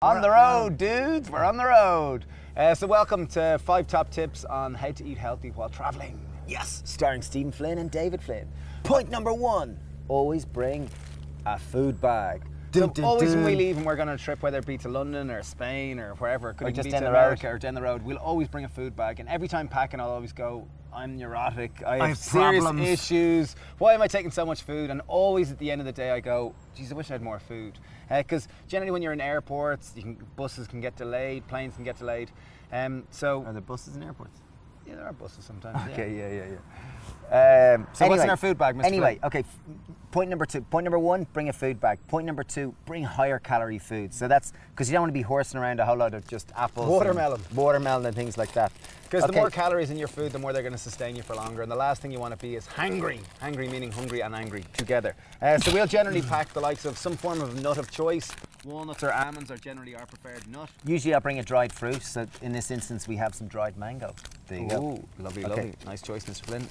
On the road, dudes, we're on the road. So welcome to 5 top tips on how to eat healthy while traveling. Yes, starring Stephen Flynn and David Flynn. Point number 1, always bring a food bag. Always when we leave and we're going on a trip, whether it be to London or Spain or wherever, it could just be down to the America road. or down the road, we'll always bring a food bag. And every time packing, I'll always go, I'm neurotic, I have serious problems. issues, why am I taking so much food? And always at the end of the day I go, geez, I wish I had more food. Because generally when you're in airports, buses can get delayed, planes can get delayed. Are there buses in airports? Yeah, there are buses sometimes. Okay, yeah. So anyway, what's in our food bag, Mr. Anyway, Flynn? okay, point number 2. Point number 1, bring a food bag. Point number 2, bring higher calorie food. So that's because you don't want to be horsing around a whole lot of just apples. Watermelon and things like that. Because the more calories in your food, the more they're going to sustain you for longer. And the last thing you want to be is hangry. Hangry meaning hungry and angry together. So we'll generally pack the likes of some form of nut of choice. Walnuts or almonds are generally our preferred nut. Usually I'll bring a dried fruit. So in this instance, we have some dried mango. There you go. Lovely, Okay. lovely. Nice choice, Mr. Flynn.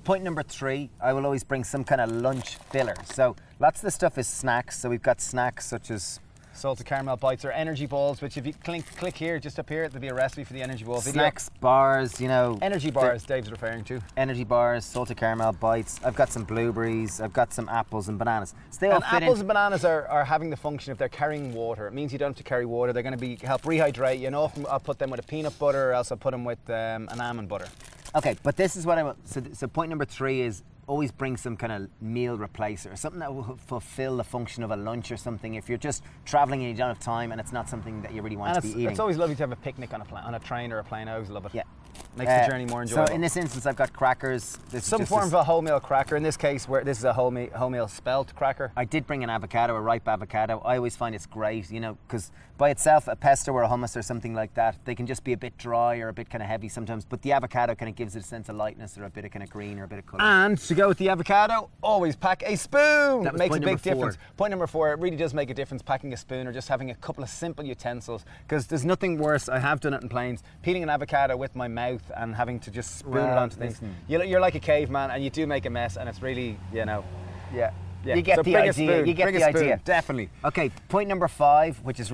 Point number 3, I will always bring some kind of lunch filler. So lots of the stuff is snacks. So we've got snacks such as Salted caramel bites or energy balls, which if you click here, just up here, there'll be a recipe for the energy ball video. snacks, bars, you know. Energy bars, Dave's referring to. Energy bars, salted caramel bites. I've got some blueberries. I've got some apples and bananas. So they all fit apples in. and bananas are having the function if they're carrying water. It means you don't have to carry water. They're going to help rehydrate you. And often I'll put them with a peanut butter, or else I'll put them with an almond butter. Okay, but this is what I want. So point number 3 is always bring some kind of meal replacer, something that will fulfill the function of a lunch or something. If you're just traveling and you don't have time and it's not something that you really want to be eating. It's always lovely to have a picnic on a train or a plane. I always love it. Yeah. Makes the journey more enjoyable. So in this instance, I've got crackers. Some form of a wholemeal cracker. In this case, this is a wholemeal spelt cracker. I did bring an avocado, a ripe avocado. I always find it's great, you know, because by itself, a pesto or a hummus or something like that, they can just be a bit dry or a bit kind of heavy sometimes. But the avocado kind of gives it a sense of lightness or a bit of kind of green or a bit of colour. And to go with the avocado, always pack a spoon. That was makes a point big number 4. difference. Point number 4, it really does make a difference packing a spoon or just having a couple of simple utensils. Because there's nothing worse. I have done it in planes, peeling an avocado with my mouth and having to just spoon it onto things. You're like a caveman and you do make a mess, and it's really, you know, yeah. You get the idea. You get the idea. Definitely. Okay, point number 5, which is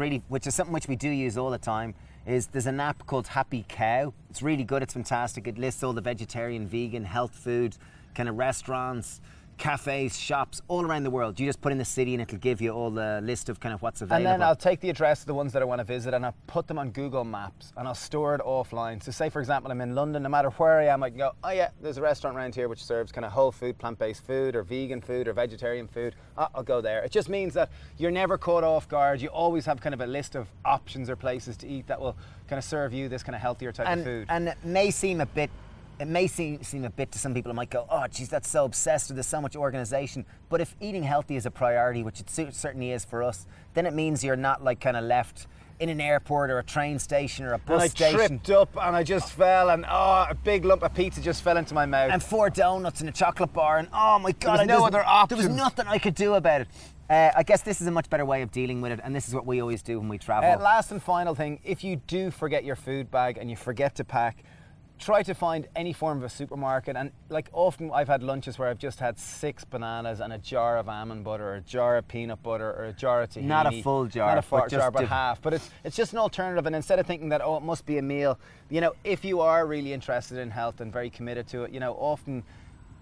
something which we do use all the time, is there's an app called Happy Cow. It's really good. It's fantastic. It lists all the vegetarian, vegan, health food, kind of restaurants, cafes, shops all around the world. You just put in the city and it'll give you all the list of kind of what's available. And then I'll take the address of the ones that I want to visit and I'll put them on Google Maps and I'll store it offline. So say for example I'm in London, no matter where I am, I can go, oh yeah, there's a restaurant around here which serves kind of whole food, plant-based food or vegan food or vegetarian food. I'll go there. It just means that you're never caught off guard. You always have kind of a list of options or places to eat that will kind of serve you this kind of healthier type of food. And it may seem a bit to some people. It might go, oh geez, that's so obsessed, or there's so much organization. But if eating healthy is a priority, which it certainly is for us, then it means you're not like kind of left in an airport or a train station or a bus station. I tripped up and I just fell and a big lump of pizza just fell into my mouth. And 4 donuts and a chocolate bar and oh my God. There was no other option. There was nothing I could do about it. I guess this is a much better way of dealing with it, and this is what we always do when we travel. Last and final thing, if you do forget your food bag and you forget to pack, try to find any form of a supermarket. And like often I've had lunches where I've just had 6 bananas and a jar of almond butter or a jar of peanut butter or a jar of tahini. Not a full jar. Not a full jar, but half. But it's just an alternative. And instead of thinking that, oh, it must be a meal, you know, if you are really interested in health and very committed to it, you know, often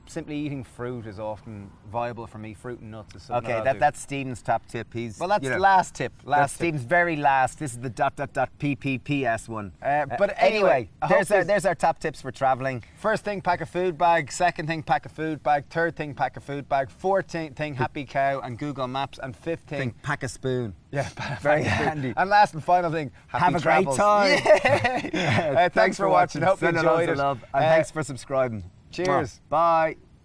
simply eating fruit is often viable for me. Fruit and nuts is something that's Stephen's top tip. That's the last tip. That's Stephen's very last. This is the ... PPPS one. But anyway, there's our top tips for traveling. First thing, pack a food bag. Second thing, pack a food bag. Third thing, pack a food bag. Fourth thing, Happy Cow and Google Maps. And fifth thing, pack a spoon. Yeah, very handy. And last and final thing, have a travels. great time. Yeah. Thanks for watching. Hope you enjoyed it. And thanks for subscribing. Cheers. Bye.